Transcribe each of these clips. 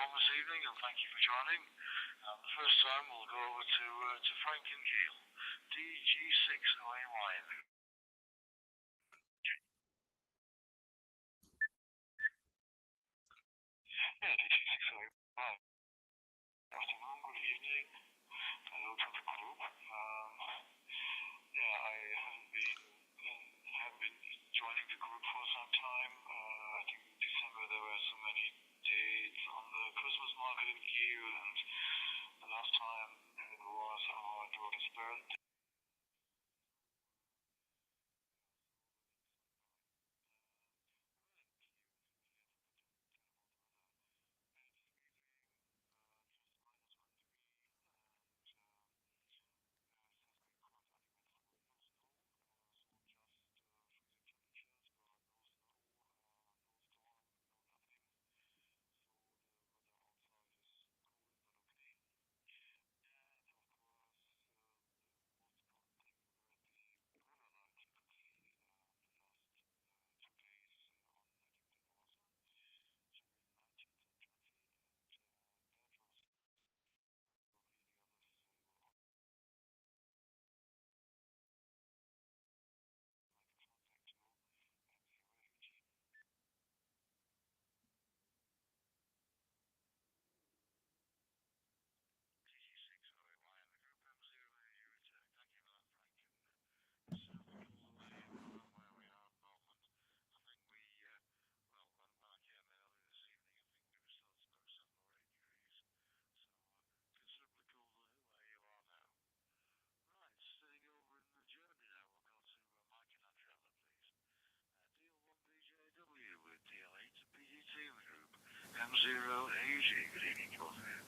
on this evening, and thank you for joining. The first time we'll go over to Frank and Keel. DG6OAY. Yeah, DG6OAY. Good afternoon, good evening. Hello to the group. I haven't been joining the group for some time. I think in December there were so many dates on the Christmas market in Kiel, and the last time it was our daughter's birthday. M0AG, good evening, both of you.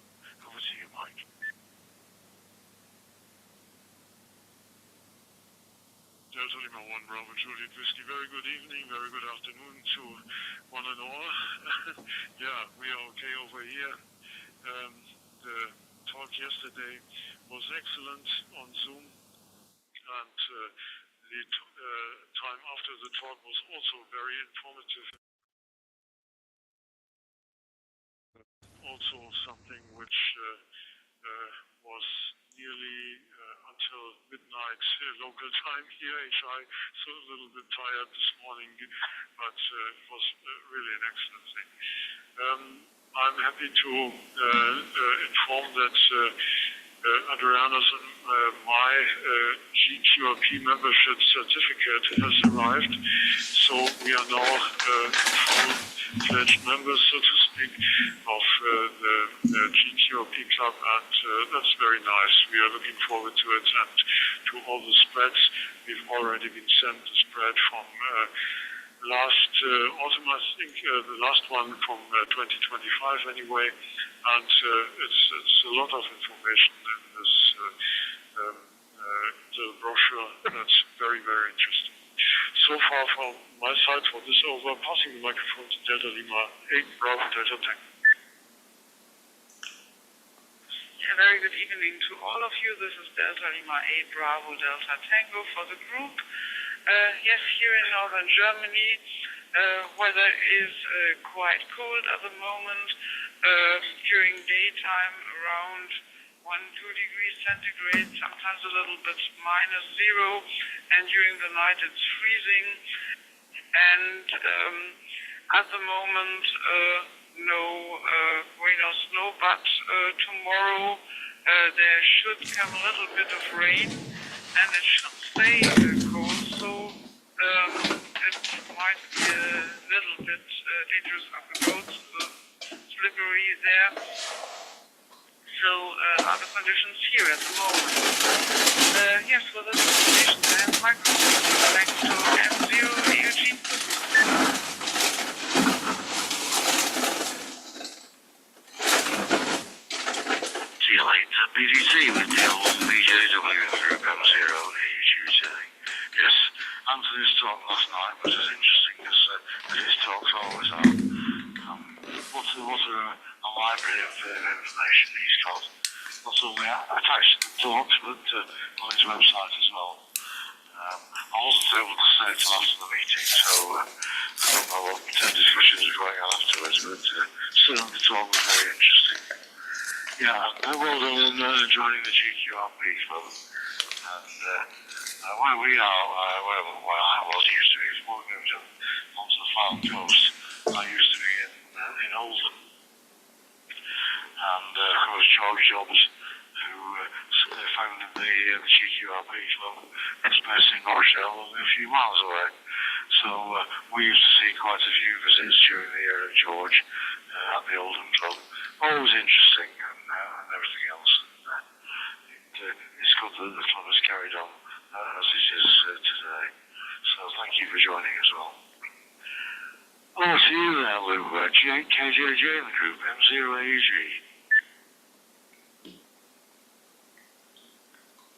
Over to you, Mike. Delta Lima 1 Bravo Juliet Whiskey, very good evening, very good afternoon to one and all. Yeah, we are okay over here. The talk yesterday was excellent on Zoom, and the time after the talk was also very informative. Also something which was nearly until midnight local time here, HI, so a little bit tired this morning, but it was really an excellent thing. I'm happy to inform that Adriana's and my GQRP membership certificate has arrived, so we are now full-fledged members, so to speak, of the GQRP club, and that's very nice. We are looking forward to it and to all the spreads. We've already been sent the spread from last autumn, I think, the last one from 2025 anyway, and it's a lot of information in this little brochure. That's very, very interesting. So far from my side for this over, passing the microphone to Delta Lima 8 Bravo Delta Tango. Yeah, very good evening to all of you. This is Delta Lima 8 Bravo Delta Tango for the group. Yes, here in northern Germany, weather is quite cold at the moment. During daytime, around 1-2 degrees centigrade, sometimes a little bit -0, and during the night it's freezing. And at the moment, no rain or snow, but tomorrow there should come a little bit of rain, and it should stay cold, so it might be a little bit dangerous on the roads, slippery there. So are the conditions here at the moment. Yes, for this information, and microphone thanks to M0AG. BDT with the old BJW group M0AG today. Yes, Anthony's talk last night was as interesting as his talks always are. What a library of information he's got. Not only attached to the talks, but on his website as well. I wasn't able to stay till after the meeting, so I don't know what discussions were going on afterwards, but certainly the talk was very interesting. Yeah, well done in joining the GQRP club. And where we are, where I was used to be, before we moved onto the Farm Coast, I used to be in Oldham. And of course, George Jobs, who founded the GQRP club, is based in Rochdale, only a few miles away. So we used to see quite a few visits during the year of George at the Oldham club. Always interesting and everything else. It's good that the club has carried on as it is today. So thank you for joining as well. Oh, to you there, Lou. KJJ in the group, M0AUG.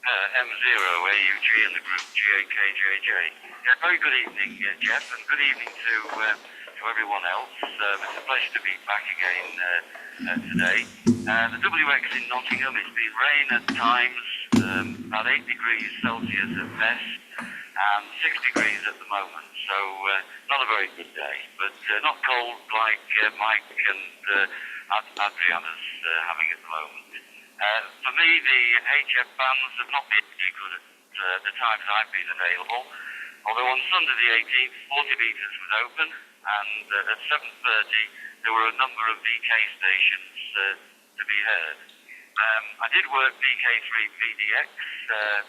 M0AUG in the group, GAKJJ. Yeah, very good evening, Jeff, and good evening to everyone else. It's a pleasure to be back again today. The WX in Nottingham, it's been rain at times, about 8 degrees Celsius at best, and 6 degrees at the moment, so not a very good day, but not cold like Mike and Adriana's having at the moment. For me, the HF bands have not been very good at the times I've been available, although on Sunday the 18th, 40 metres was open, and at 7:30 there were a number of VK stations to be heard. I did work VK3 PDX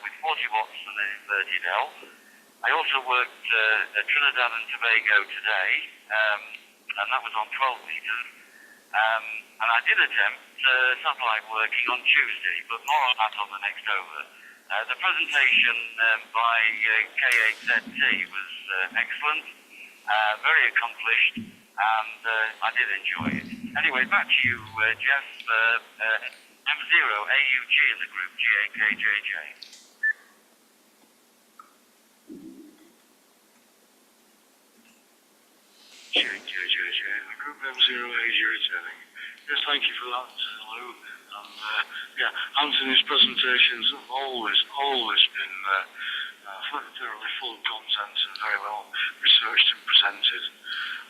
with 40 watts and an inverted L. I also worked Trinidad and Tobago today, and that was on 12 metres. And I did attempt satellite working on Tuesday, but more on that on the next over. The presentation by K8ZT was excellent, very accomplished, and I did enjoy it. Anyway, back to you, Jeff. M0AUG in the group, GAKJJ. GAKJJ, the group M0AUG returning. Yes, thank you for that, Lou. And yeah, Anthony's presentations have always been thoroughly full of content and very well researched and presented.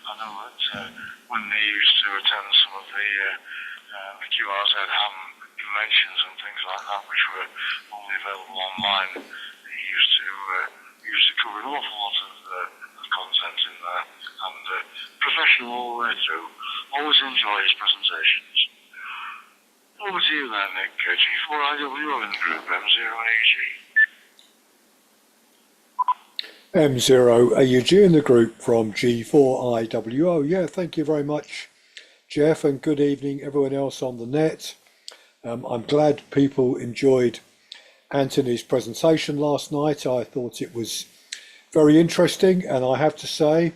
I know that when they used to attend some of the QRZ Ham conventions and things like that, which were only available online, he used to cover an awful lot of content in there, and professional all the way through. Always enjoy his presentations. Over to you then, Nick. G4IW in the group, M0AUG. M0AUG in the group from G4IWO. Yeah, thank you very much, Jeff, and good evening everyone else on the net. I'm glad people enjoyed Anthony's presentation last night. I thought it was very interesting, and I have to say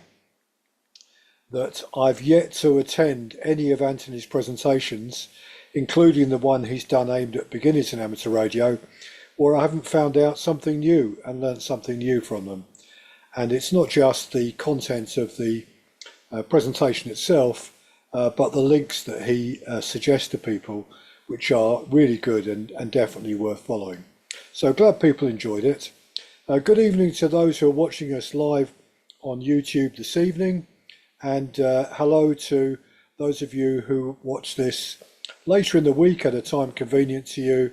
that I've yet to attend any of Anthony's presentations, including the one he's done aimed at beginners in amateur radio, where I haven't found out something new and learnt something new from them. And it's not just the content of the presentation itself, but the links that he suggests to people, which are really good and definitely worth following. So glad people enjoyed it. Good evening to those who are watching us live on YouTube this evening, and hello to those of you who watch this later in the week at a time convenient to you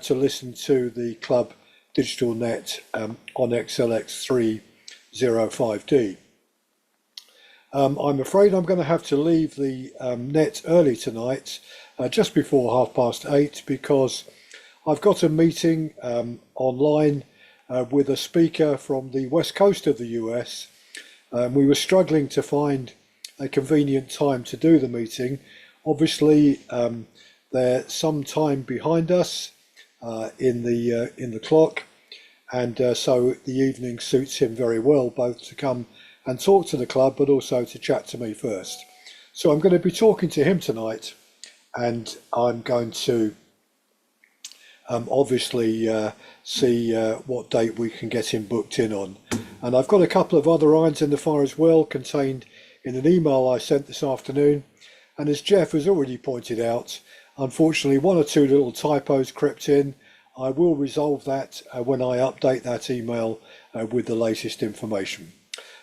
to listen to the club digital net on XLX305D. I'm afraid I'm going to have to leave the net early tonight, just before 8:30, because I've got a meeting online with a speaker from the west coast of the US. We were struggling to find a convenient time to do the meeting. Obviously, they're some time behind us in the clock, and so the evening suits him very well, both to come and talk to the club, but also to chat to me first. So I'm going to be talking to him tonight, and I'm going to obviously see what date we can get him booked in on. And I've got a couple of other irons in the fire as well, contained in an email I sent this afternoon. And as Jeff has already pointed out, unfortunately 1 or 2 little typos crept in I will resolve that when I update that email with the latest information.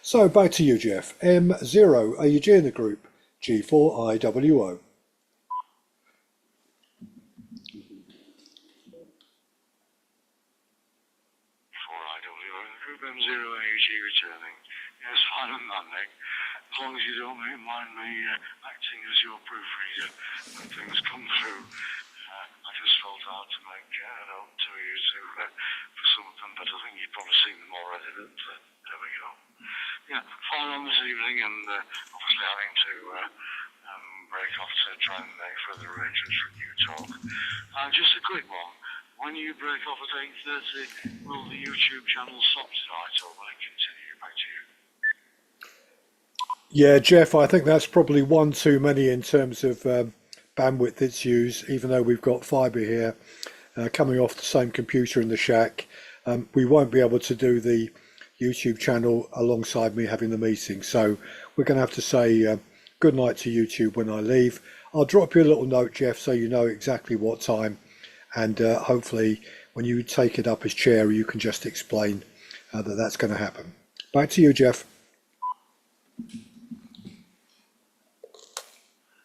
So back to you, Jeff. M0, AUG in the group, G4IWO. Group M0 AUG returning. Yes, fine on Monday. As long as you don't mind me acting as your proofreader when things come through. I just felt I had to make a note to you for something, but I think you've probably seen them already. But there we go. Yeah, fine on this evening, and obviously having to break off to try and make further arrangements for new talk. Just a quick one. When you break off at 8:30, will the YouTube channel stop tonight, or will it continue? Back to you. Yeah, Jeff, I think that's probably one too many in terms of bandwidth that's used, even though we've got fibre here coming off the same computer in the shack. We won't be able to do the YouTube channel alongside me having the meeting. So we're going to have to say good night to YouTube when I leave. I'll drop you a little note, Jeff, so you know exactly what time. And hopefully when you take it up as chair, you can just explain that that's going to happen. Back to you, Jeff.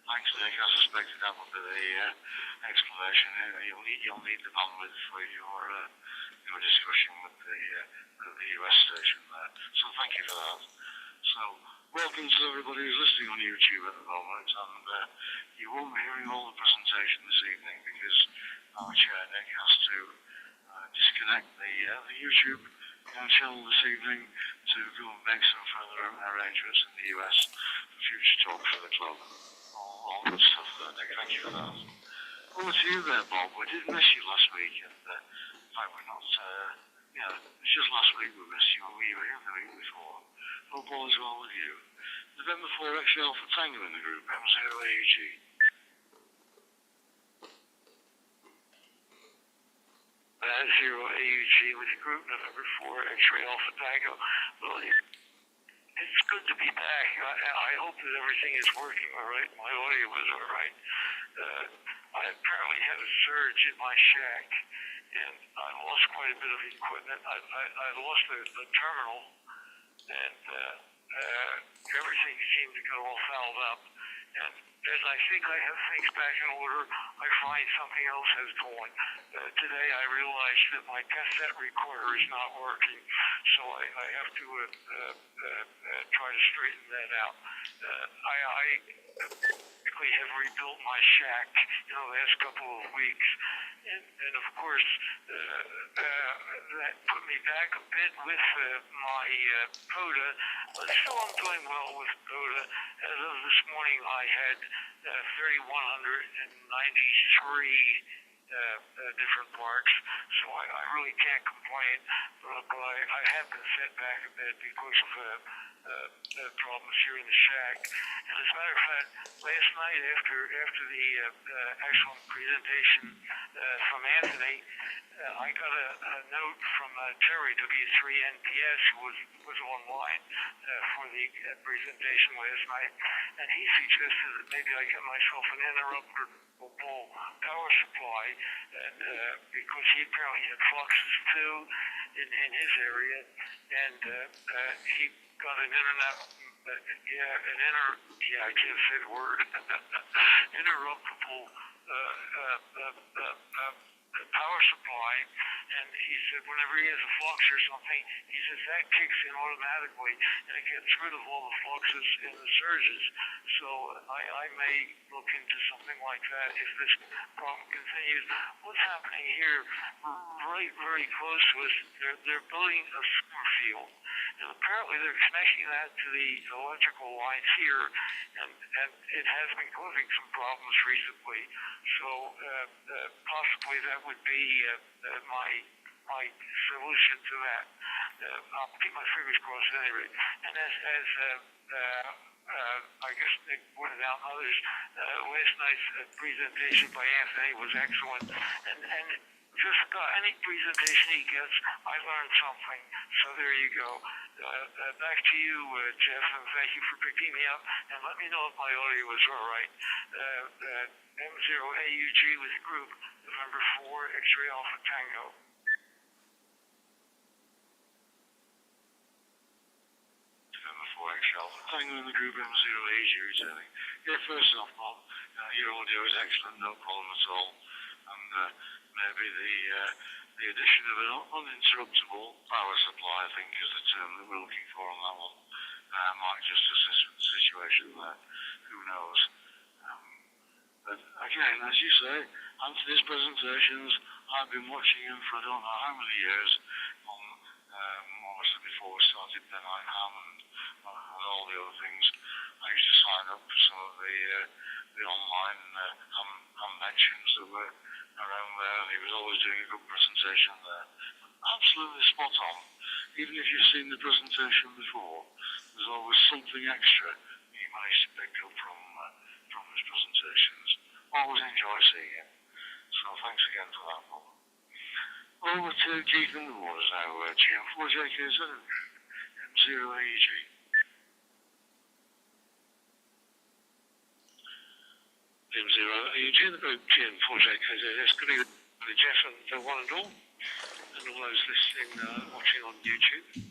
Thanks, Nick. I suspected that would be the explanation. You'll need the bandwidth for your discussion with the US station there. So thank you for that. So welcome to everybody who's listening on YouTube at the moment, and you won't be hearing all the presentation this evening because our chair Nick has to disconnect the YouTube channel this evening to go and make some further arrangements in the US for future talk for the club. All good stuff there, Nick. Thank you for that. Over to you there, Bob. We did miss you last week, and in fact we're not, it's just last week we missed you, we were here the week before. Hope all is well with you. November 4 XL for Tango in the group, M0 AUG. Zero AUG with the group, November 4 X-ray Alpha Tango. Well, it's good to be back. I hope that everything is working all right. My audio was all right. I apparently had a surge in my shack, and I lost quite a bit of equipment. I lost the terminal, and everything seemed to go all fouled up. And as I think I have things back in order, I find something else has gone. Today I realized that my cassette recorder is not working, so I have to try to straighten that out. I basically have rebuilt my shack in the last couple of weeks, and of course that put me back a bit with my POTA, but still I'm doing well with POTA. As of this morning I had 3,193 different parts, so I really can't complain, but I have been set back a bit because of problems here in the shack. And as a matter of fact, last night after the excellent presentation from Anthony, I got a note from Terry W3NPS, who was online for the presentation last night, and he suggested that maybe I get myself an uninterruptible power supply, and because he apparently had fluxes too in his area, and he got an I can't say the word, interruptible power supply, and he said whenever he has a flux or something, he says that kicks in automatically and it gets rid of all the fluxes and the surges. So I may look into something like that if this problem continues. What's happening here right very close to us, they're building a super field, and apparently they're connecting that to the electrical lines here, and it has been causing some problems recently. So possibly that would be my solution to that. I'll keep my fingers crossed at any rate. And as I guess Nick pointed out, others, last night's presentation by Anthony was excellent, and Just any presentation he gets, I learn something. So there you go. Back to you, Jeff, and thank you for picking me up. And let me know if my audio was all right. M0AUG with group, November 4, X-ray Alpha Tango. 4 X Alpha Tango in the group M0AUG returning. Yeah, first off, Bob, your audio is excellent, no problem at all. And maybe the addition of an uninterruptible power supply, I think, is the term that we're looking for on that one. Might just assist with the situation there. Who knows? But again, as you say, Anthony's presentations, I've been watching him for I don't know how many years, on, obviously before we started Pennine Ham and all the other things. I used to sign up for some of the online conventions that were around there, and he was always doing a good presentation there. Absolutely spot on. Even if you've seen the presentation before, there's always something extra you managed to pick up from his presentations. Always enjoy seeing him. So thanks again for that, Bob. Over to Keith in the Waters now, GM4JKZ, M0AEG. M0AEG, the group GM4JKZ. Yes, good evening, Jeff and one and all those listening, watching on YouTube.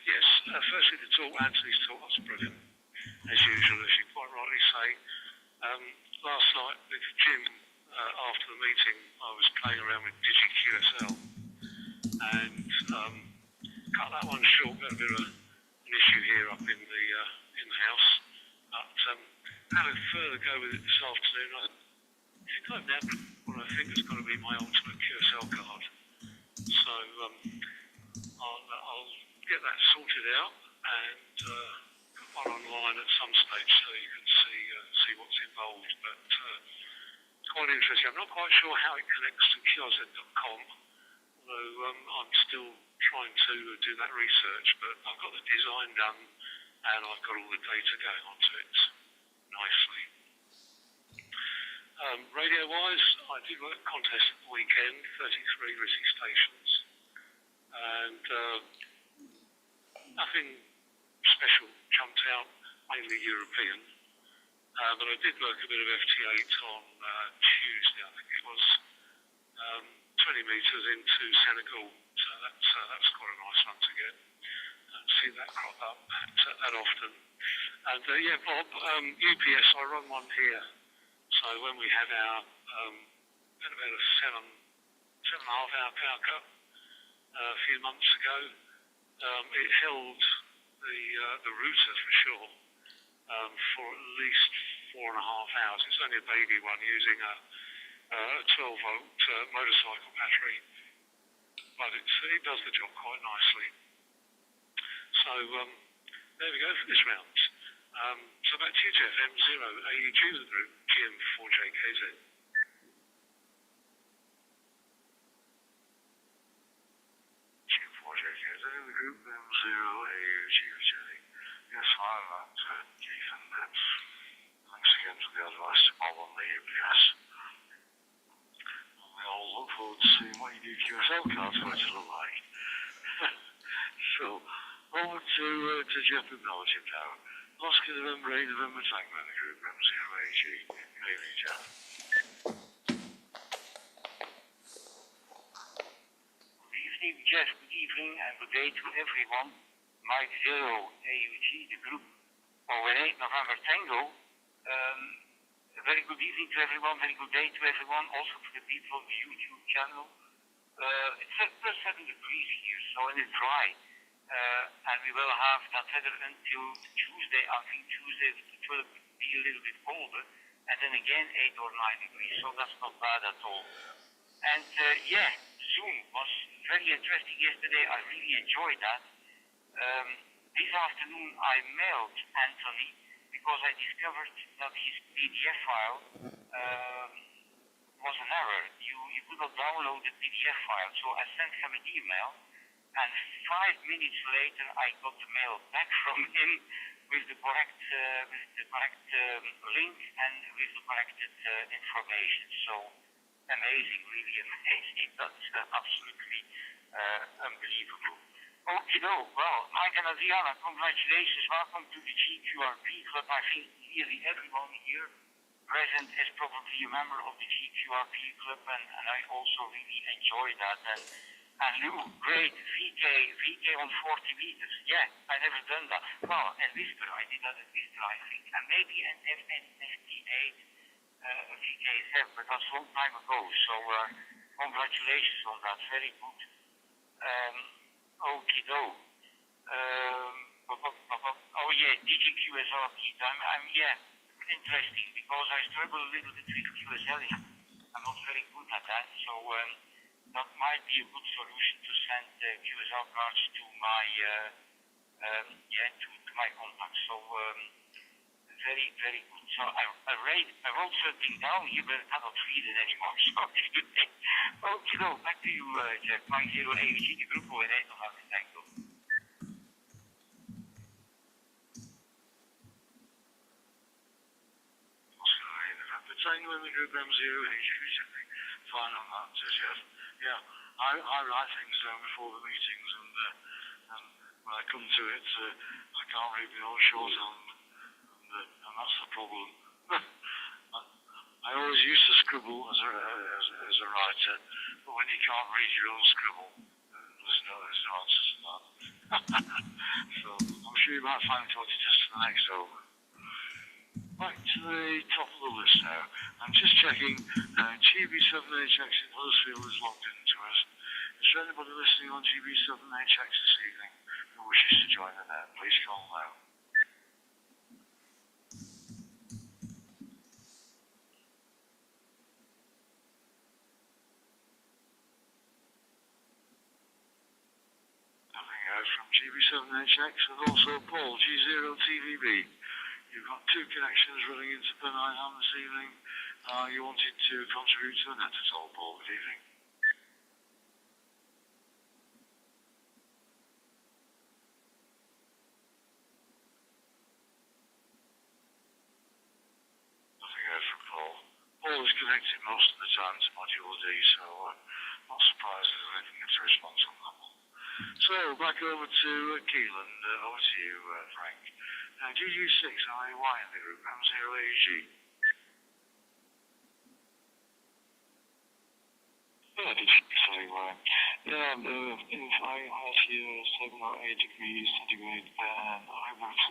Yes, firstly the talk, Anthony's talk was brilliant, as usual, as you quite rightly say. Last night with Jim, after the meeting, I was playing around with DigiQSL and cut that one short. Got a bit of an issue here up in the house, but had a further go with it this afternoon. I think I've now got what I think is going to be my ultimate QSL card. So I'll get that sorted out and put one online at some stage so you can see what's involved. But quite interesting. I'm not quite sure how it connects to QRZ.com, although I'm still trying to do that research. But I've got the design done and I've got all the data going onto it nicely. Radio-wise, I did work a contest at the weekend, 33 RISI stations, and nothing special jumped out, mainly European, but I did work a bit of FT8 on Tuesday, I think it was, 20 metres into Senegal, so that's quite a nice one to get. See that crop up that often. And yeah, Bob, UPS, I run one here. So when we had our had about a 7.5 hour power cut a few months ago, it held the router for sure for at least 4.5 hours. It's only a baby one using a 12-volt motorcycle battery, but it does the job quite nicely. So there we go for this round. So back to you, Jeff. M0AUG, the group, GM4JKZ. GM4JKZ, the group, M0AUG returning. Yes, I'm at Keith, and thanks again for the advice to Bob on the UPS. And we all look forward to seeing what your new QSL card's going to look like. So, over to Jeff in Belgium now. Oscar November 8, November Tango in the group, M0AG. Good evening, Jeff. Good evening, Jeff. Good evening and good day to everyone. Mike Zero, AUG, the group, over 8 November Tango. A very good evening to everyone, very good day to everyone, also to the people on the YouTube channel. It's plus 7 degrees here, so it is dry. And we will have that weather until Tuesday. I think Tuesday it will be a little bit colder, and then again 8 or 9 degrees, so that's not bad at all. And yeah, Zoom was very interesting yesterday. I really enjoyed that. This afternoon I mailed Anthony because I discovered that his PDF file was an error. You could not download the PDF file, so I sent him an email. And 5 minutes later, I got the mail back from him with the correct link and with the corrected information. So amazing, really amazing. That's absolutely unbelievable. Okay, well, Mike and Adriana, congratulations. Welcome to the GQRP Club. I think nearly everyone here present is probably a member of the GQRP Club, and I also really enjoy that. And Lou, great, VK on 40 meters. Yeah, I never done that. Well, at Whisper, I did that at Whisper, I think. And maybe an FNFT8 VK7, but that's a long time ago. So congratulations on that, very good. Okie doke. Oh yeah, DGQSR key time. Interesting because I struggle a little bit with QSL. I'm not very good at that, so that might be a good solution to send QSL cards to my to my contacts. So very very good. So I wrote something down here, but I cannot read it anymore. So okay, no, back to you, Jeff. My 0 AUG, the group of Renato Tango. Tango in the group M0 HQ, fine on that, Jeff. Yeah, I write things down before the meetings, and when I come to it, I can't read my own shorthand, and that's the problem. I always used to scribble as a writer, but when you can't read your own scribble, there's no answer to that. So I'm sure you might find it just for the next over. Back to the top of the list now. I'm just checking. GB7HX in Huddersfield is logged into us. Is there anybody listening on GB7HX this evening who wishes to join in there? Please call now. Nothing out from GB7HX and also Paul, G0TVB. You've got two connections running into Pennine Ham this evening. You wanted to contribute to the net at all, Paul. Good evening. Nothing out from Paul. Paul is connected most of the time to Module D, so not surprised if there's anything to response on that one. So, back over to Keelan. Over to you, Frank. GG6, IY in the group, M0AG. Yeah, GG6, IY. Yeah, if I had here 7 or 8 degrees centigrade, then I would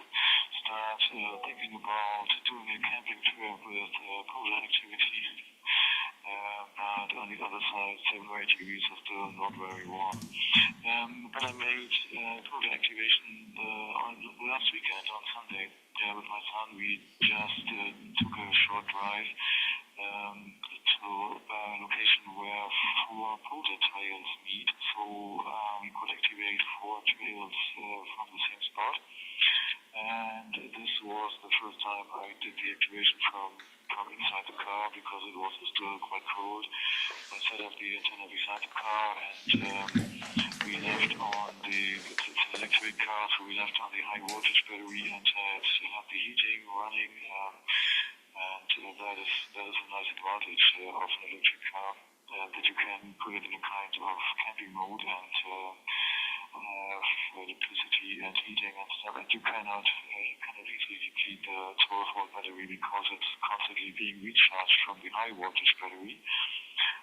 start thinking about doing a camping trip with polar activity. But on the other side, 7 or 8 degrees are still not very warm. But I made polar activation on last weekend on Sunday. With my son, we just took a short drive to a location where 4 polar trails meet. So we could activate 4 trails from the same spot. And this was the first time I did the activation from inside the car because it was still quite cold. I set up the antenna beside the car and we left on it's an electric car, so we left on the high voltage battery and had the heating running. And that is a nice advantage of an electric car, that you can put it in a kind of camping mode and have electricity and heating and stuff, and you cannot easily keep the 12-volt battery because it's constantly being recharged from the high voltage battery.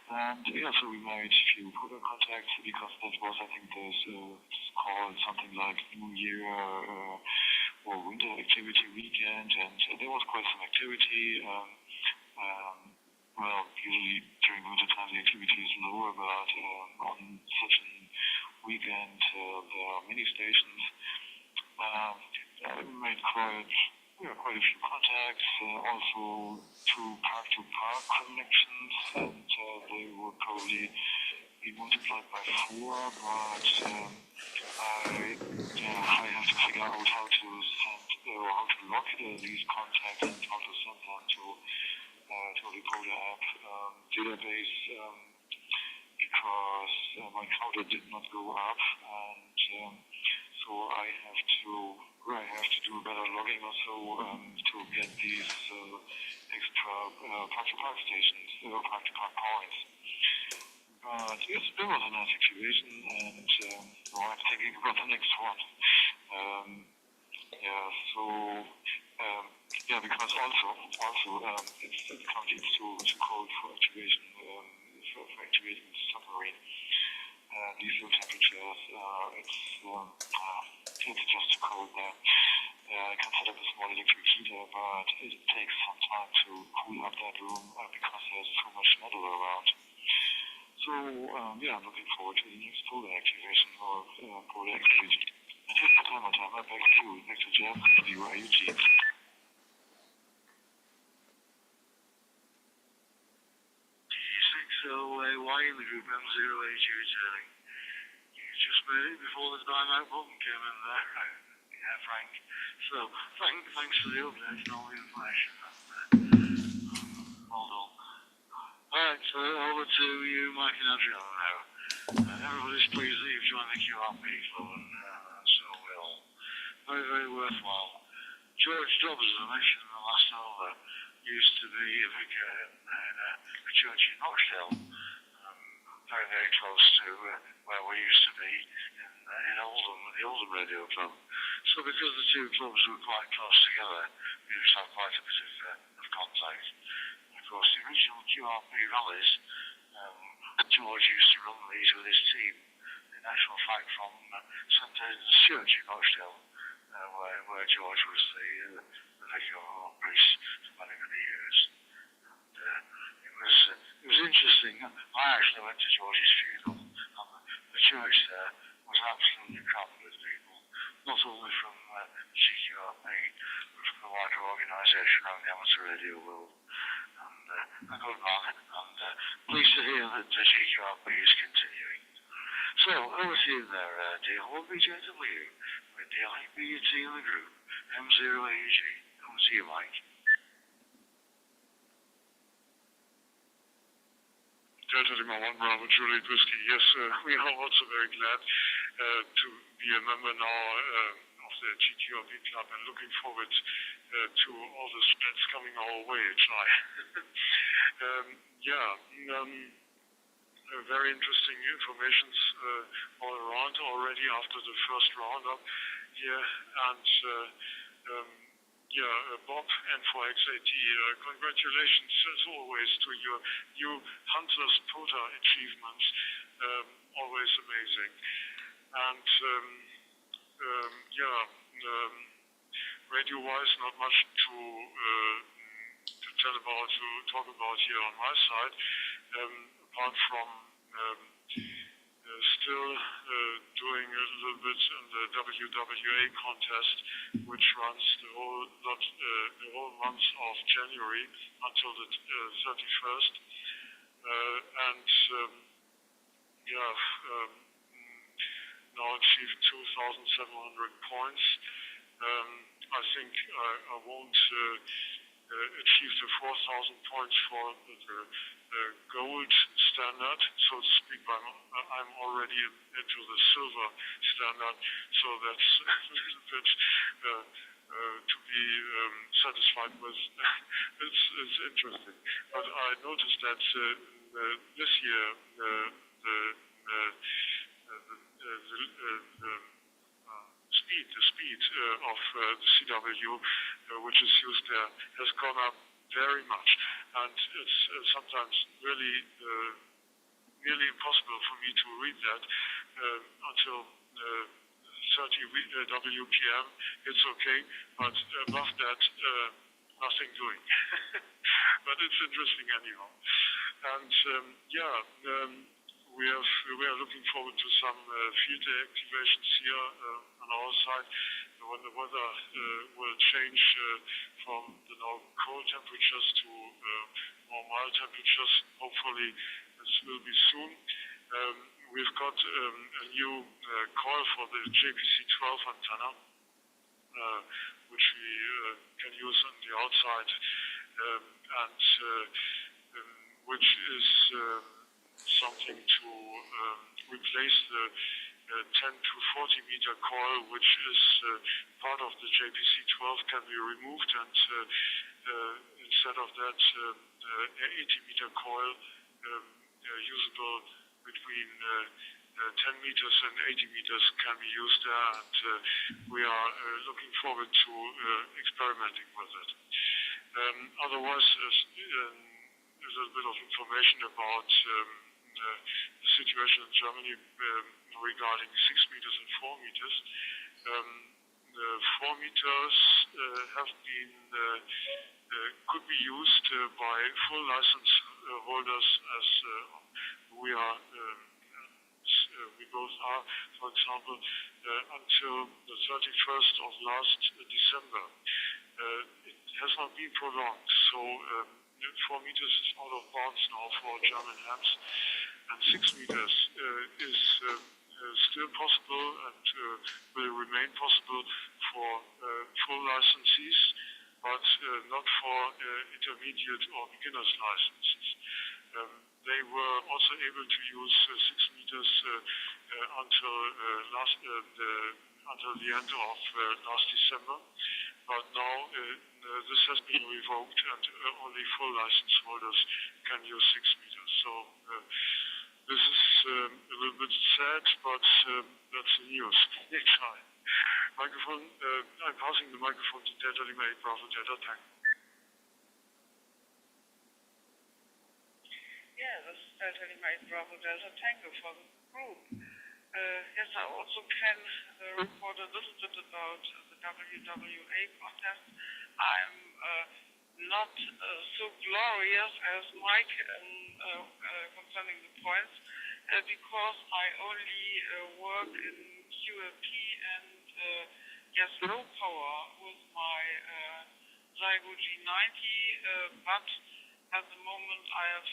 And yeah, so we made a few polar contacts because that was, I think, this called something like New Year or winter activity weekend, and there was quite some activity. Well, usually during winter time the activity is lower, but on such a weekend there are many stations. We made quite a few contacts, also 2 park-to-park connections, and they would probably be multiplied by 4, but I have to figure out how to send or how to lock these contacts and how to send them to the Polar app database because my counter did not go up, and so I have to do a better logging or so to get these extra park stations, park points. But yes, there was a nice activation, and I'm thinking about the next one. Because it's currently too cold for activation, for activating the submarine. These low temperatures, it's just too cold there. I can set up a small electric heater, but it takes some time to cool up that room because there's so much metal around. So, I'm looking forward to the next polar activation or polar activity. And here's the timer, back to Jeff, WIUG. D6LAY in the group M0AG returning. You just made it before the timeout button came in there. Yeah, Frank. So, thanks for the update and all the information. Hold on. Alright, so over to you, Mike and Adriana now. Everybody's pleased that you've joined the QRP club, and so well. Very, very worthwhile. George Dobbs, as I mentioned in the last hour, used to be a vicar in a church in Rochdale, very, very close to where we used to be in Oldham, the Oldham Radio Club. So because the two clubs were quite close together, we used to have quite a bit of contact. And of course, the original QRP rallies, George used to run these with his team, in actual fact from St. Aidan's Church in Rochdale, where George was the vicar or priest for many, many years. And it was interesting. I actually went to George's funeral, and the church there was absolutely crammed with people, not only from GQRP, but from the wider organisation around the amateur radio world. And a good man, and pleased to hear that the GQRP is continuing. So, over to you there, DL1BJW, with the IBUT in the group, M0AG. Over to you, Mike. Delta Lima 1 Bravo Juliet Whiskey. Yes, we are also very glad to be a member now of the GQRP Club and looking forward to all the spreads coming our way, Chai. Very interesting informations all around already after the first roundup here. And Bob and for XAT, congratulations as always to your new Hunter's Pota achievements. Always amazing. And radio-wise, not much to talk about here on my side, apart from still doing a little bit in the WWA contest, which runs the whole month of January until the 31st, now achieved 2,700 points. I think I won't achieve the 4,000 points for the gold standard, so to speak. I'm already into the silver standard, so that's a little bit to be satisfied with. It's interesting. But I noticed that this year the speed of the CW, which is used there, has gone up very much, and it's sometimes really nearly impossible for me to read that until 30 WPM. It's okay, but above that, nothing doing. But it's interesting anyhow. And we are looking forward to some field day activations here on our side when the weather will change from the now cold temperatures to more mild temperatures. Hopefully this will be soon. We've got a new coil for the JPC-12 antenna, which we can use on the outside, and which is something to replace the 10 to 40 meter coil, which is part of the JPC-12, can be removed and instead of that, 80-meter coil usable between 10 meters and 80 meters can be used there, and we are looking forward to experimenting with it. Otherwise, a little bit of information about the situation in Germany regarding 6 meters and 4 meters. The 4 meters have been could be used by full license holders, as we are. We both are, for example, until the 31st of last December. It has not been prolonged, so 4 meters is out of bounds now for German hams, and 6 meters is still possible and will remain possible for full licensees, but not for intermediate or beginners licenses. They were also able to use 6 meters until the end of last December, but now this has been revoked, and only full license holders can use 6 meters. So this is a little bit sad, but that's the news. Next slide. Microphone. I'm passing the microphone to Delta Lima 8 Bravo Delta Tango. Yeah, this is Delta Lima 8 Bravo Delta Tango for the group. Yes, I also can report a little bit about the WWA contest. I'm not so glorious as Mike concerning the points, because I only work in QLP and yes, low power with my Zygo G90, but at the moment I have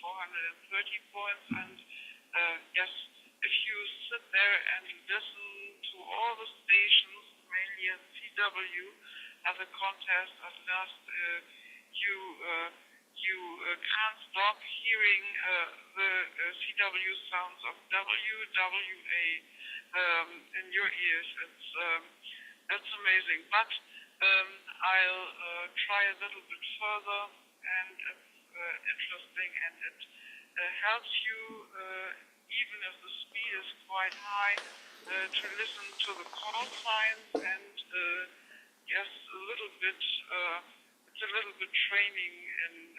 430 points, and yes, if you sit there and listen to all the stations, mainly at CW, as a contest, at last you can't stop hearing the CW sounds of WWA in your ears. It's amazing, but I'll try a little bit further, and it's interesting, and it helps you, even if the speed is quite high, to listen to the call signs, and yes, a little bit, it's a little bit training in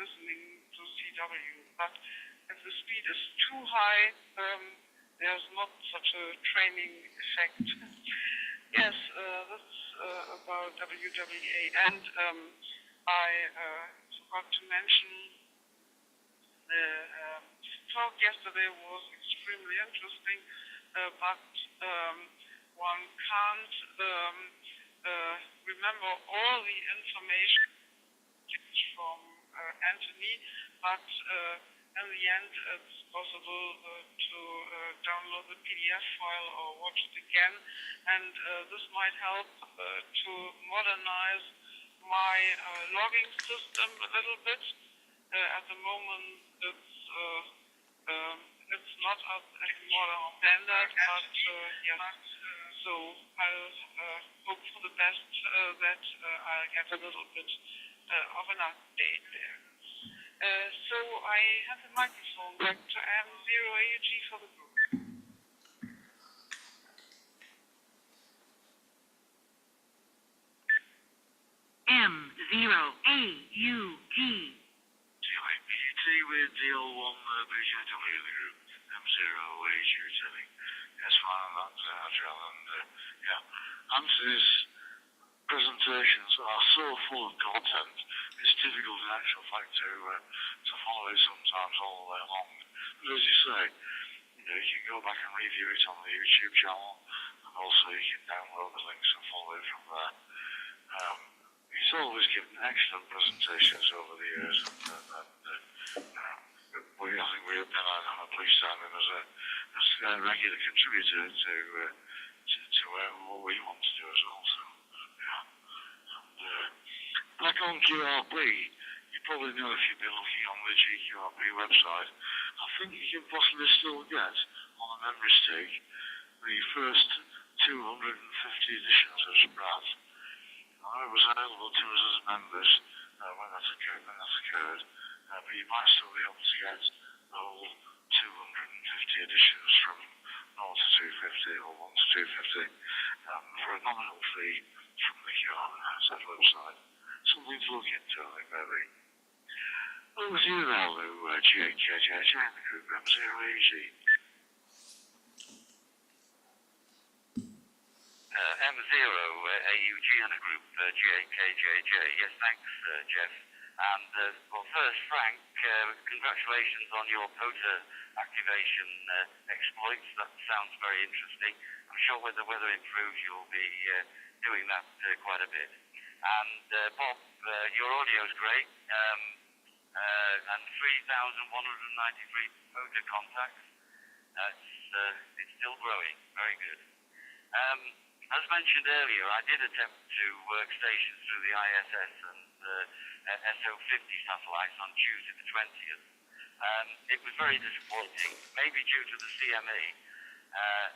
listening to CW, but if the speed is too high, there's not such a training effect. Yes, that's about WWA, and I forgot to mention the talk yesterday was extremely interesting, but one can't remember all the information from Anthony, but in the end it's possible to download the PDF file or watch it again, and this might help to modernize my logging system a little bit. At the moment it's not up at modern standard, but yes, so I'll hope for the best that I'll get a little bit of an update there. So I have the microphone back to M0AUG for the group. M0AUG. CIPT with DL1 BJW, the group. M0AUG telling. Yes, fine, that's agile, and yeah. Anthony's presentations are so full of content, it's difficult in actual fact to follow it sometimes all the way along. But as you say, you can go back and review it on the YouTube channel, and also you can download the links and follow it from there. He's always given excellent presentations over the years, and I think we have been on a pleased time him as a regular contributor to what we want to do as well. So, yeah. And, back on QRP, you probably know if you've been looking on the GQRP website, I think you can possibly still get, on a memory stick, the first 250 editions of Sprat. It was available to us as members when that's occurred. But you might still be able to get the whole 250 editions from 0 to 250 or 1 to 250 for a nominal fee from the Hazard website. Something to look into, I think, maybe. Over to you now, Lou, GHJJ, in the group M0AG. M0 AUG and a group GAKJJ. Yes, thanks, Jeff. And well, first, Frank, congratulations on your POTA activation exploits. That sounds very interesting. I'm sure when the weather improves, you'll be doing that quite a bit. And Bob, your audio's great. And 3,193 POTA contacts. It's still growing. Very good. As mentioned earlier, I did attempt to work stations through the ISS and SO50 satellites on Tuesday the 20th. It was very disappointing, maybe due to the CME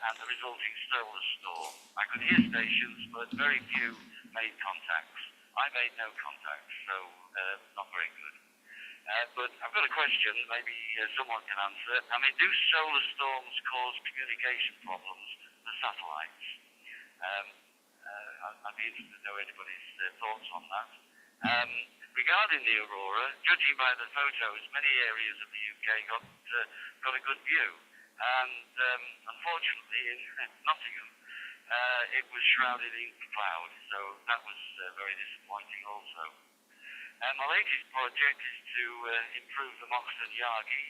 and the resulting solar storm. I could hear stations, but very few made contacts. I made no contacts, so not very good. But I've got a question, maybe someone can answer. I mean, do solar storms cause communication problems for satellites? I'd be interested to know anybody's thoughts on that. Regarding the aurora, judging by the photos, many areas of the UK got a good view. And unfortunately, in Nottingham, it was shrouded in cloud, so that was very disappointing also. My latest project is to improve the Moxon Yagi,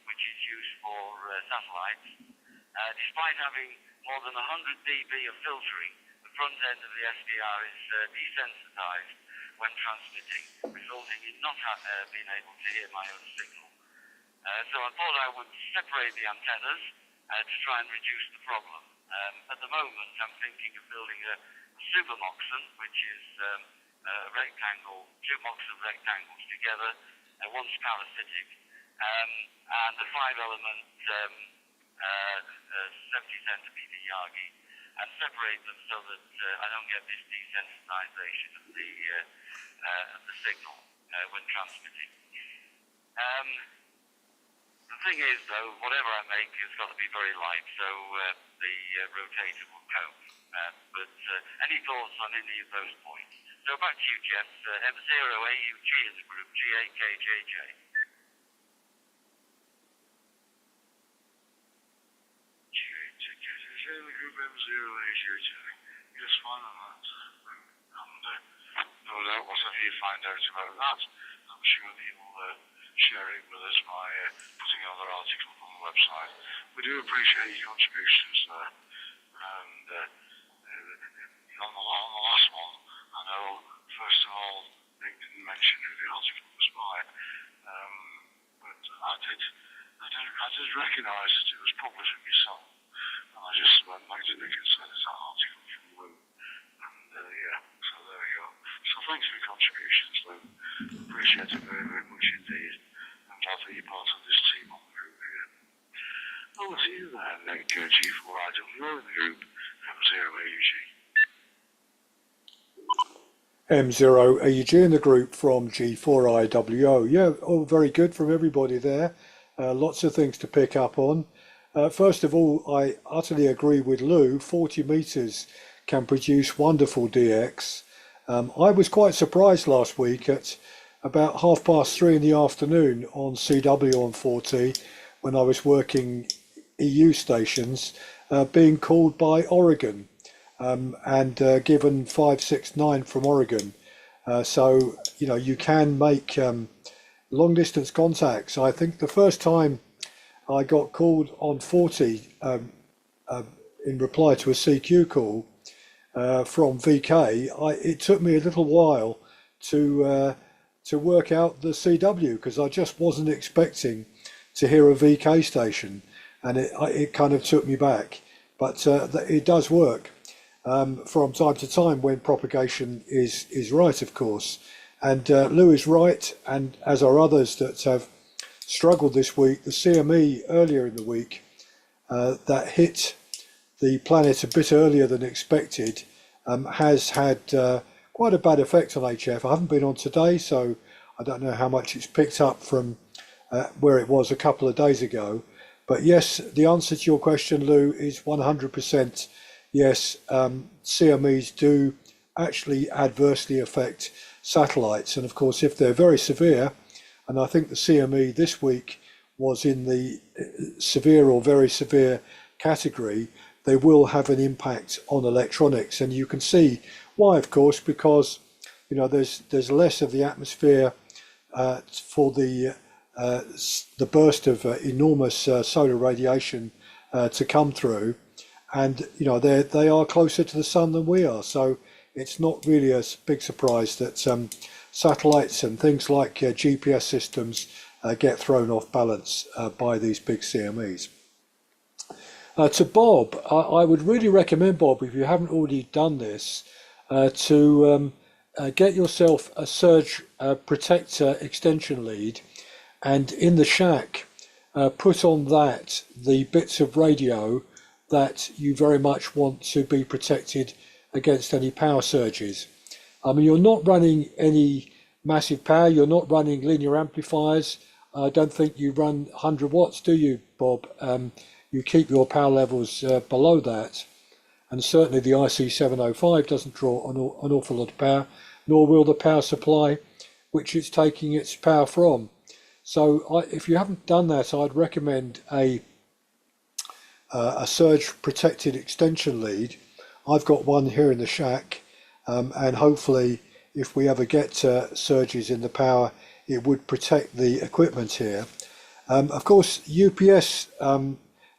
which is used for satellites. Despite having more than 100 dB of filtering, the front end of the SDR is desensitized when transmitting, resulting in not being able to hear my own signal. So I thought I would separate the antennas to try and reduce the problem. At the moment, I'm thinking of building a super Moxon, which is a rectangle, two Moxon rectangles together, one's parasitic, and a 5-element 70 centimeter Yagi, and separate them so that I don't get this desensitization of the signal when transmitting. The thing is, though, whatever I make has got to be very light, so the rotator will cope. But any thoughts on any of those points? So back to you, Jeff. M0AUG in the group, GAKJJ. The group M0AG, yes, fine on that. And no doubt, whatever you find out about that, I'm sure that you'll share it with us by putting other articles on the website. We do appreciate your contributions there. And on the last one, I know, first of all, Nick didn't mention who the article was by, but I did recognise that it was published from yourself. And I just went back to Nick and said, it's an article from Lou. And yeah, so there we go. So thanks for your contributions, Lou. Appreciate it very, very much indeed. I'm glad that you're part of this team on the group here. Over to you there, Nick, G4IWO in the group, M0AUG. M0AUG in the group from G4IWO. Yeah, all very good from everybody there. Lots of things to pick up on. First of all, I utterly agree with Lou. 40 meters can produce wonderful DX. I was quite surprised last week at about 3:30 in the afternoon on CW on 40 when I was working EU stations, being called by Oregon and given 569 from Oregon. So, you know, you can make long distance contacts. I think the first time I got called on 40 in reply to a CQ call from VK. It took me a little while to work out the CW because I just wasn't expecting to hear a VK station, and it kind of took me back. But it does work from time to time when propagation is right, of course. And Lou is right, and as are others that have struggled this week. The CME earlier in the week that hit the planet a bit earlier than expected has had quite a bad effect on HF. I haven't been on today, so I don't know how much it's picked up from where it was a couple of days ago. But yes, the answer to your question, Lou, is 100% yes. CMEs do actually adversely affect satellites, and of course, if they're very severe, and I think the CME this week was in the severe or very severe category, they will have an impact on electronics, and you can see why, of course, because there's less of the atmosphere for the burst of enormous solar radiation to come through, and they are closer to the sun than we are, so it's not really a big surprise that satellites and things like GPS systems get thrown off balance by these big CMEs. To Bob, I would really recommend, Bob, if you haven't already done this, to get yourself a surge protector extension lead, and in the shack put on that the bits of radio that you very much want to be protected against any power surges. I mean, you're not running any massive power, you're not running linear amplifiers. I don't think you run 100 watts, do you, Bob? You keep your power levels below that, and certainly the IC705 doesn't draw an awful lot of power, nor will the power supply which it's taking its power from. So if you haven't done that, I'd recommend a surge protected extension lead. I've got one here in the shack, and hopefully if we ever get surges in the power, it would protect the equipment here. Of course, UPS,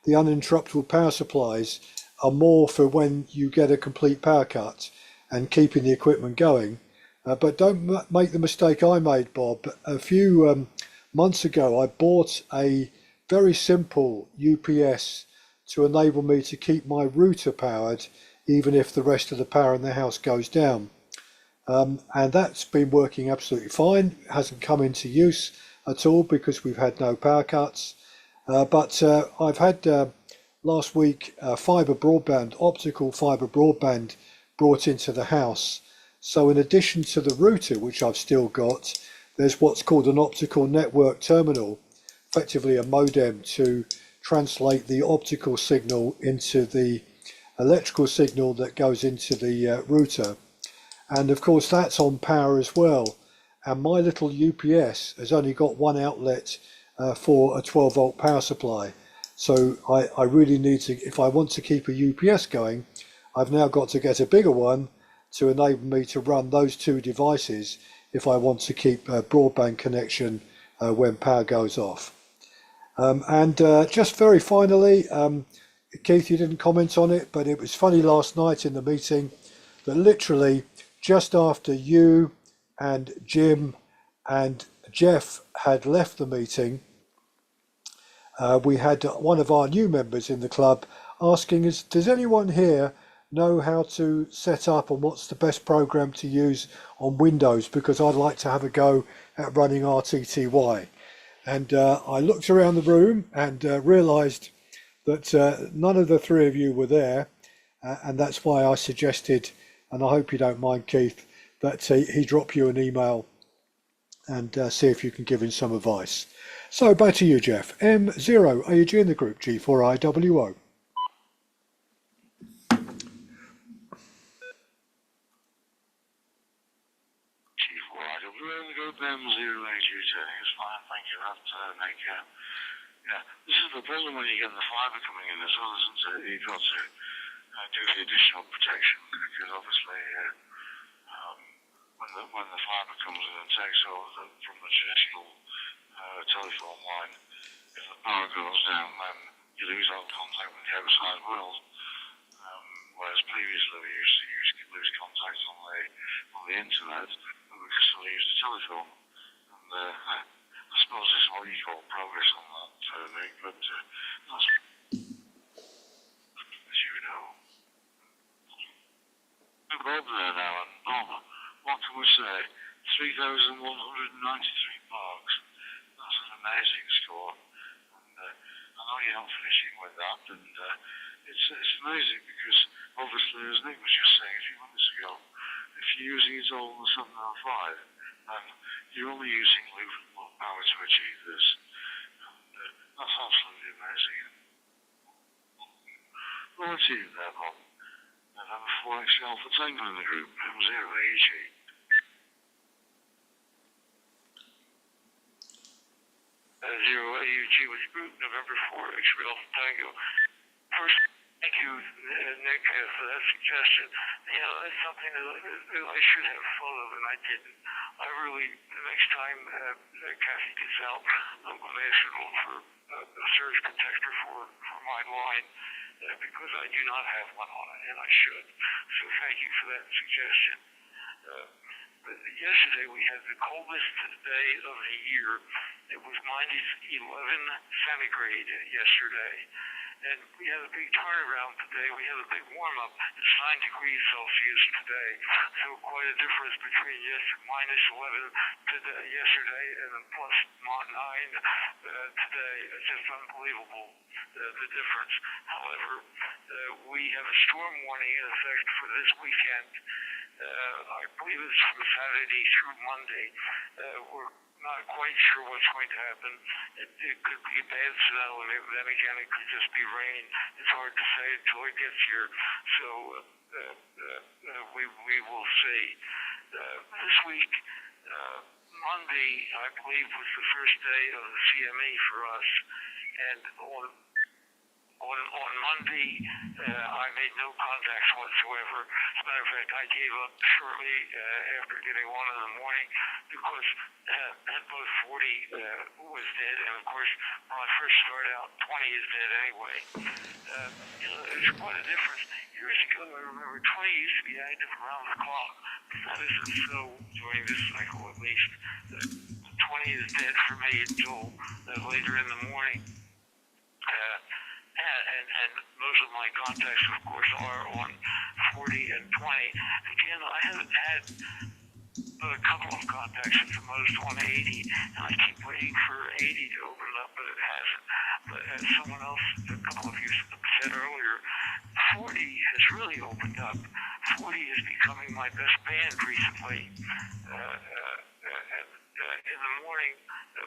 the uninterruptible power supplies, are more for when you get a complete power cut and keeping the equipment going. But don't make the mistake I made, Bob. A few months ago, I bought a very simple UPS to enable me to keep my router powered, even if the rest of the power in the house goes down. And that's been working absolutely fine. It hasn't come into use at all because we've had no power cuts. But I've had last week fibre broadband, optical fibre broadband brought into the house. So in addition to the router, which I've still got, there's what's called an optical network terminal, effectively a modem to translate the optical signal into the electrical signal that goes into the router. And of course that's on power as well. And my little UPS has only got one outlet for a 12 volt power supply. So I really need to, if I want to keep a UPS going, I've now got to get a bigger one to enable me to run those two devices if I want to keep a broadband connection when power goes off. And just very finally, Keith, you didn't comment on it, but it was funny last night in the meeting that literally just after you and Jim and Jeff had left the meeting, we had one of our new members in the club asking us, does anyone here know how to set up and what's the best program to use on Windows, because I'd like to have a go at running RTTY. And I looked around the room and realized that none of the three of you were there, and that's why I suggested, and I hope you don't mind, Keith, that he drop you an email and see if you can give him some advice. So back to you, Jeff. M0 AG in the group, G4IWO. G4IWO in the group, M0 AG, it's fine, thank you. This is the problem when you get the fibre coming in as well, isn't it? You've got to do the additional protection, because obviously when the fibre comes in and takes over from the traditional telephone line, if the power goes down, then you lose all contact with the outside world. Whereas previously we used to lose contact on the internet, and we could still use the telephone. And I suppose this is what you call progress on that, Nick, but that's, as you know. We're Bob there now, and Bob, what can we say? 3,193 marks. That's an amazing score. And I know you're not finishing with that, and it's amazing because obviously, as Nick was just saying a few minutes ago, if you're using it install on the 705, and you're only using low power to achieve this. And, that's absolutely amazing. Well, let's see you there, Bob. November 4 X-ray Alpha Tango in the group, M0AG. 0AUG with the group, November 4 X-ray Alpha Tango. First, thank you, Nick, for that suggestion. That's something that I should have thought of, and I didn't. I really, the next time Kathy gets out, I'm going to ask her for a surge protector for my line, because I do not have one on it, and I should. So thank you for that suggestion. But yesterday we had the coldest day of the year. It was -11 centigrade yesterday. And we had a big turnaround today. We had a big warm-up. It's 9 degrees Celsius today. So quite a difference between -11 today, yesterday and then +9 today. It's just unbelievable, the difference. However, we have a storm warning in effect for this weekend. I believe it's from Saturday through Monday. We're not quite sure what's going to happen. It could be bad snow, and then again, it could just be rain. It's hard to say until it gets here. So we will see. This week, Monday, I believe, was the first day of the CME for us, and on Monday, I made no contacts whatsoever. As a matter of fact, I gave up shortly after getting one in the morning because both 40 was dead, and of course, when I first started out, 20 is dead anyway. There's quite a difference. Years ago, I remember 20 used to be active around the clock. That isn't so during this cycle, at least. 20 is dead for me until later in the morning. And most of my contacts, of course, are on 40 and 20. Again, I haven't had a couple of contacts at the most on 80, and I keep waiting for 80 to open up, but it hasn't. But as someone else, a couple of you said earlier, 40 has really opened up. 40 is becoming my best band recently. In the morning,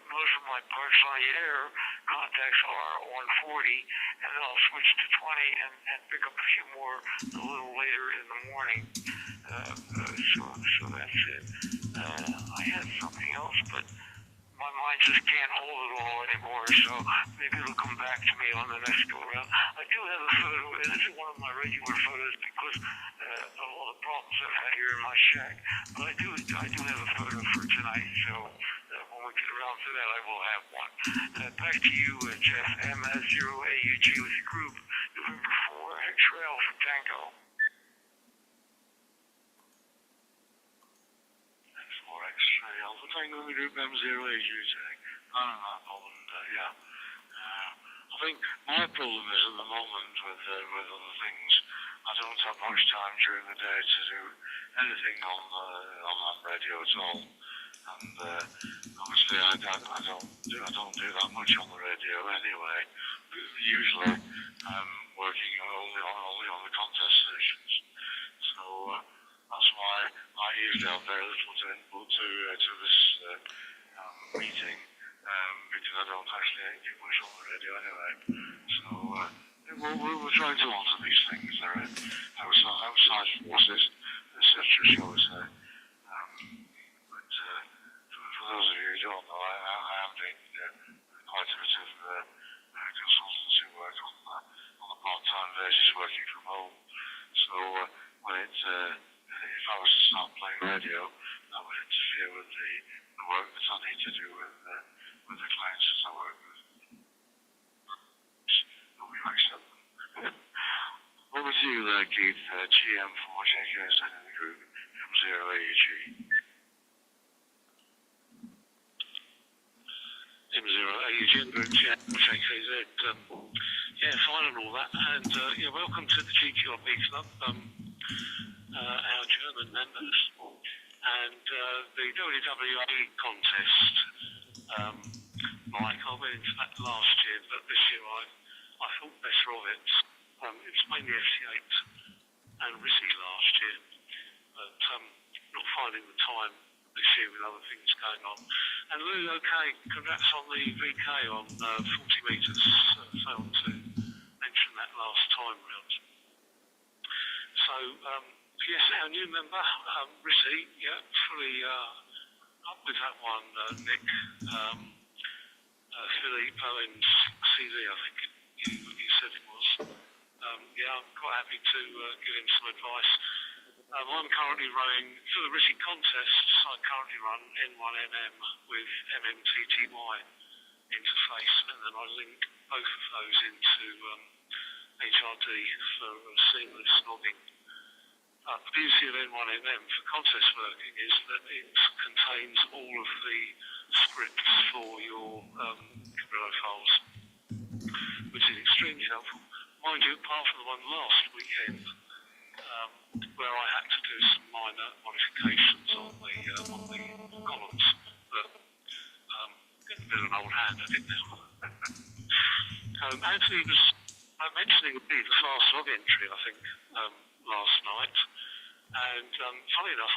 most of my parts on the air contacts are on 40, and then I'll switch to 20 and pick up a few more a little later in the morning. So that's it. I had something else, but my mind just can't hold it all anymore, so maybe it'll come back to me on the next go around. I do have a photo, and this is one of my regular photos because of all the problems I've had here in my shack, but I do have a photo for tonight, so when we get around to that, I will have one. Back to you, Jeff, M0AUG with the group, November 4, X-ray Alpha Tango. X-ray Alpha Tango in the group, M0AG today. No problem, yeah. I think my problem is at the moment with other things. I don't have much time during the day to do anything on that radio at all. And obviously I don't do that much on the radio anyway. Usually I'm working only on the contest stations. So that's why I usually have very little to input to this meeting, because I don't actually do much on the radio anyway. So we're trying to alter these things. They're outside forces, etc., shall we say. But for those of you who don't know, I am doing quite a bit of consultancy work on a part-time basis, working from home. So if I was to start playing radio, that would interfere with the work that I need to do with the clients that I work with. But we accept them. Over to you there, Keith. GM4 JKZ in the group, M0AUG. M0AUG in the group, GM4 JKZ. Fine and all that. And welcome to the GQRB Club. Our German members, and the WWA contest. Mike, I went into that last year, but this year I thought better of it. It's mainly FC8 and Rissy last year, but not finding the time this year with other things going on. And Lou, okay, congrats on the VK on 40 metres. Failed to mention that last time round. So, yes, our new member, Rissy, yeah, fully up with that one, Nick. Filippo and CD, I think you said it was. Yeah, I'm quite happy to give him some advice. I'm currently running, for the Rissy contests, I currently run N1NM with MMTTY interface, and then I link both of those into HRD for seamless logging. The beauty of N1NM for contest working is that it contains all of the scripts for your Cabrillo files, which is extremely helpful. Mind you, apart from the one last weekend, where I had to do some minor modifications on the columns, but getting a bit of an old hand at it now. Anthony was mentioning the fast log entry, I think, last night, and funny enough,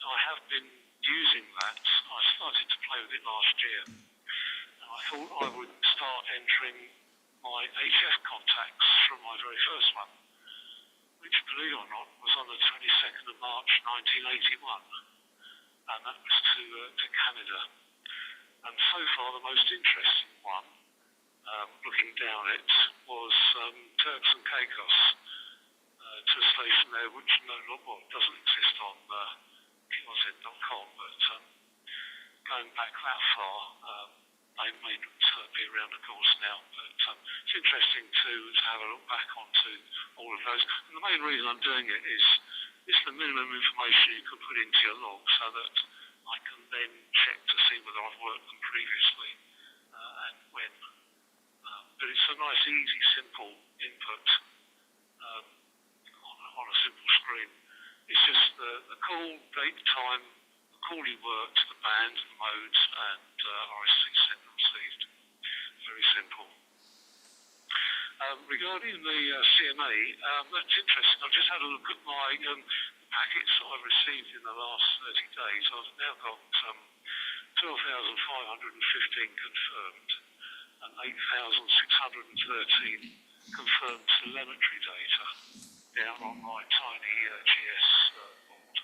I have been using that. I started to play with it last year, and I thought I would start entering my HF contacts from my very first one, which, believe it or not, was on the 22nd of March 1981, and that was to Canada. And so far, the most interesting one, looking down it, was Turks and Caicos, to a station there which doesn't exist on QRZ.com, but going back that far, they may not be around, of course, now, but it's interesting to have a look back onto all of those. And the main reason I'm doing it is it's the minimum information you can put into your log so that I can then check to see whether I've worked them previously and when. But it's a nice, easy, simple input on a simple screen. It's just the call, date, time, the call you worked, the band, the modes, and RSC sent and received. Very simple. Regarding the CMA, that's interesting. I've just had a look at my packets that I've received in the last 30 days. I've now got 12,515 confirmed and 8,613 confirmed telemetry data down on my tiny GS board.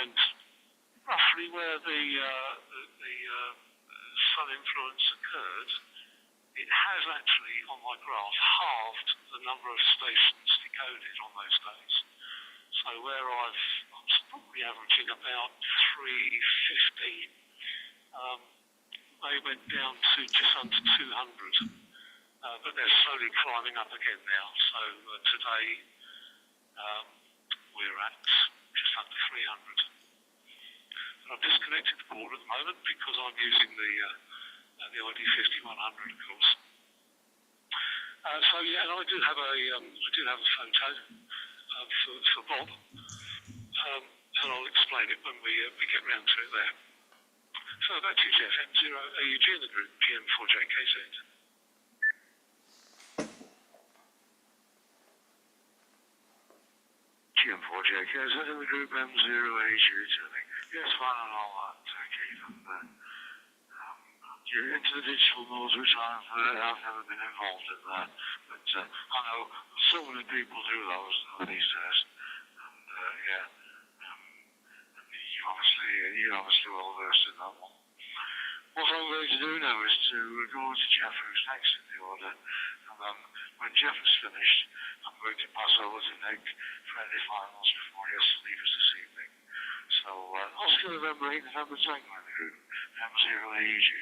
And roughly where the sun influence occurred, it has actually, on my graph, halved the number of stations decoded on those days. So where I'm probably averaging about 350, they went down to just under 200, but they're slowly climbing up again now. So today we're at just under 300. And I've disconnected the board at the moment because I'm using the ID5100, of course. So yeah, and I do have a photo for Bob, and I'll explain it when we get round to it there. So back to Jeff, M0 AUG in the group, GM4JKZ. GM4JKZ in the group, M0 AUG turning. Yes, fine and all that, Keith. And you're into the digital modes, which I've never been involved in that. But I know so many people do those these days. And yeah, you're obviously well versed in that one. What I'm going to do now is to go to Jeff, who's next in the order, and then when Jeff is finished, I'm going to pass over to Nick for any finals before he has to leave us this evening. So Oscar November 8, November 2nd in the group, M0 AEG.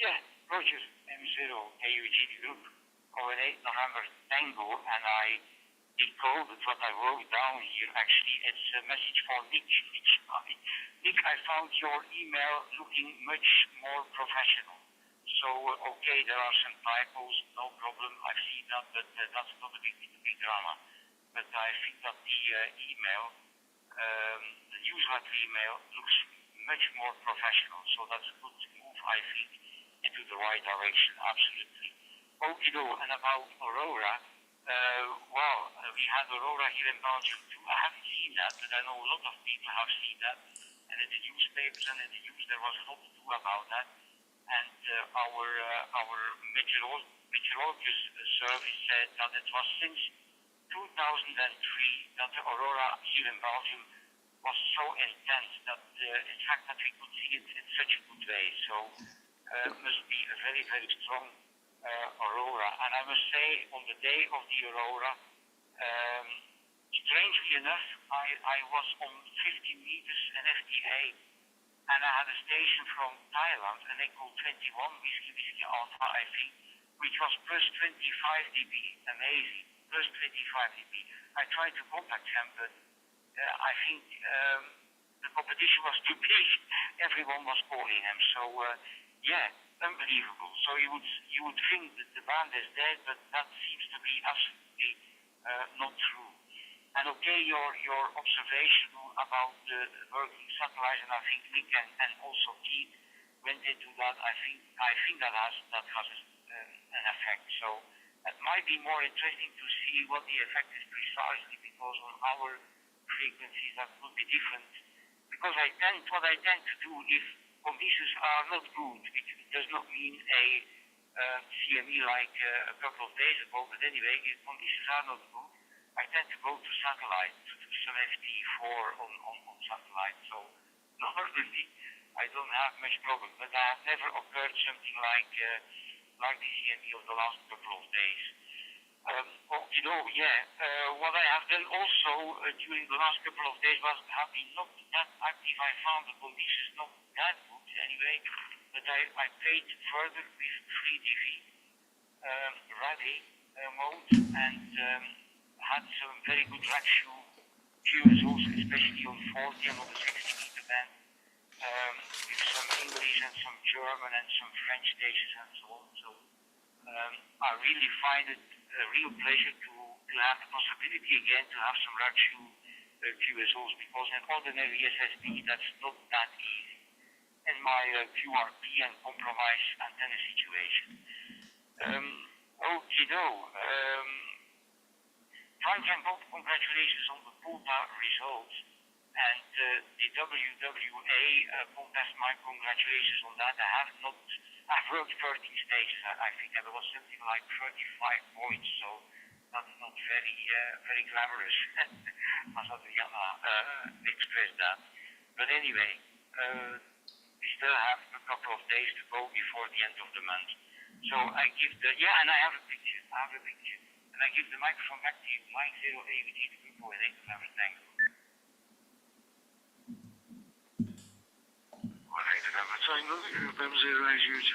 Yeah, Roger, M0 AUG group, coordinate November Tango, and I decoded what I wrote down here. Actually, it's a message for Nick. Nick, I found your email looking much more professional. So, okay, there are some typos, no problem. I've seen that, but that's not a big drama. But I think that the email, the newsletter email, looks much more professional. So that's a good move, I think, into the right direction, absolutely. Okay, and about Aurora, We had Aurora here in Belgium too. I haven't seen that, but I know a lot of people have seen that. And in the newspapers and in the news, there was a lot to do about that. And our meteorologist service said that it was since 2003 that the Aurora here in Belgium was so intense that, in fact, that we could see it in such a good way. So it must be a very, very strong Aurora. And I must say, on the day of the Aurora, strangely enough, I was on 50 meters in FTA, and I had a station from Thailand, an Echo 21, Whiskey Alpha, I think, which was plus 25 dB, amazing, plus 25 dB. I tried to contact him, but I think the competition was too big. Everyone was calling him, so unbelievable. So you would think that the band is dead, but that seems to be absolutely not true. And okay, your observation about the working satellites, and I think Nick and also Keith, when they do that, I think that has an effect. So it might be more interesting to see what the effect is precisely, because on our frequencies that would be different. Because what I tend to do, if conditions are not good, which does not mean a CME like a couple of days ago, but anyway, if conditions are not good, I tend to go to satellite, to do some FT4 on satellite. So normally I don't have much problem, but I have never occurred something like the CME of the last couple of days. What I have done also during the last couple of days have been not that active. I found the conditions not that good anyway, but I played further with 3DV, ready mode, and had some very good ratio QSOs, especially on 40 and on the 60 meter band, with some English and some German and some French stations and so on. So I really find it a real pleasure to have the possibility again to have some ratio QSOs, because in ordinary SSB that's not that easy in my QRP and compromise antenna situation. Frank and Bob, congratulations on the POTA results, and the WWA contest, my congratulations on that. I've worked 13 stages, I think, and there was something like 35 points, so that's not very glamorous, as Adriana expressed that. But anyway, we still have a couple of days to go before the end of the month. So I give and I have a picture. And I give the microphone back to you, Mike 0 AUG to Grupo and 8 November Tango. Well, 8 November Tango, Group M0 AUG.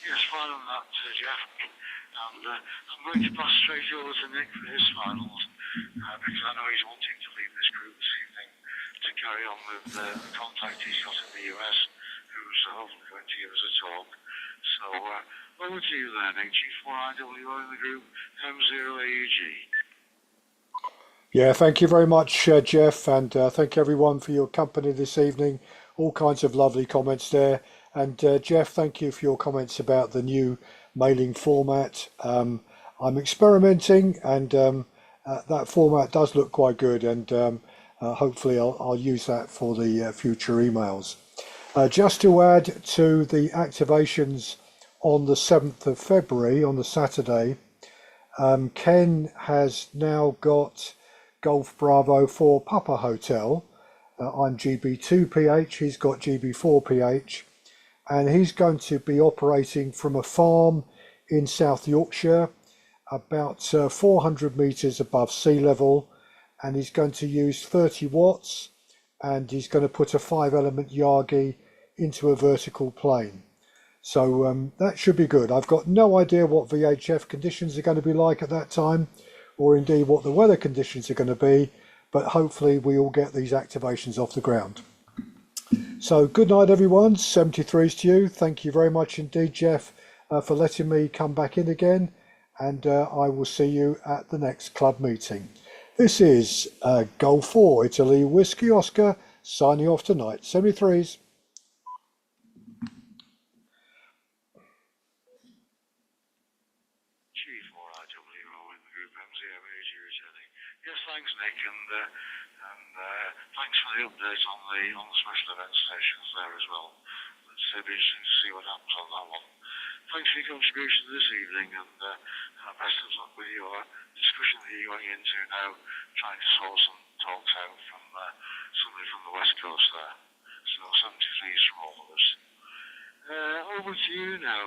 Yes, fine on that, Jeff. And I'm going to pass straight over to Nick for his finals, because I know he's wanting to leave this group this evening to carry on with the contact he's got in the US, who's hopefully going to give us a talk. So, over to you then, G4IWO in the group, M0AUG. Yeah, thank you very much, Jeff, and thank everyone for your company this evening. All kinds of lovely comments there. And Jeff, thank you for your comments about the new mailing format. I'm experimenting, and that format does look quite good, and hopefully I'll use that for the future emails. Just to add to the activations on the 7th of February, on the Saturday, Ken has now got Golf Bravo 4 Papa Hotel. I'm GB2PH, he's got GB4PH, and he's going to be operating from a farm in South Yorkshire, about 400 metres above sea level, and he's going to use 30 watts, and he's going to put a 5-element Yagi into a vertical plane. So that should be good. I've got no idea what VHF conditions are going to be like at that time, or indeed what the weather conditions are going to be, but hopefully we all get these activations off the ground. So good night everyone, 73s to you. Thank you very much indeed, Jeff, for letting me come back in again, and I will see you at the next club meeting. This is Golf 4 Italy Whiskey Oscar signing off tonight, 73s. Chief G4IWO in the group MZMAG returning. Yes, thanks, Nick, and thanks for the update on the special event stations there as well. It's be interesting to see what happens on that one. Thanks for your contribution this evening, and best of luck with your discussion that you're going into now, trying to sort some talks out from somebody from the West Coast there. So 73s from all of us. Over to you now,